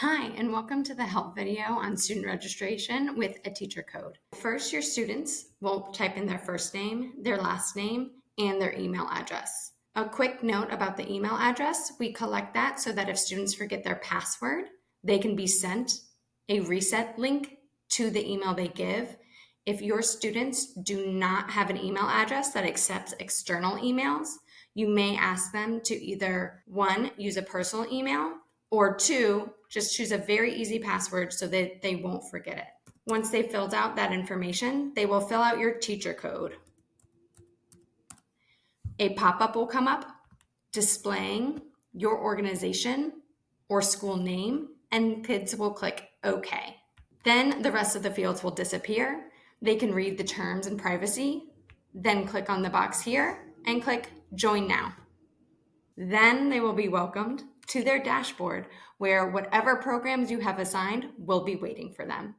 Hi, and welcome to the help video on student registration with a teacher code. First, your students will type in their first name, their last name, and their email address. A quick note about the email address, we collect that so that if students forget their password, they can be sent a reset link to the email they give. If your students do not have an email address that accepts external emails, you may ask them to either, one, use a personal email, or two, just choose a very easy password so that they won't forget it. Once they filled out that information, they will fill out your teacher code. A pop-up will come up displaying your organization or school name, and kids will click OK. Then the rest of the fields will disappear. They can read the terms and privacy, then click on the box here and click Join Now. Then they will be welcomed to their dashboard where whatever programs you have assigned will be waiting for them.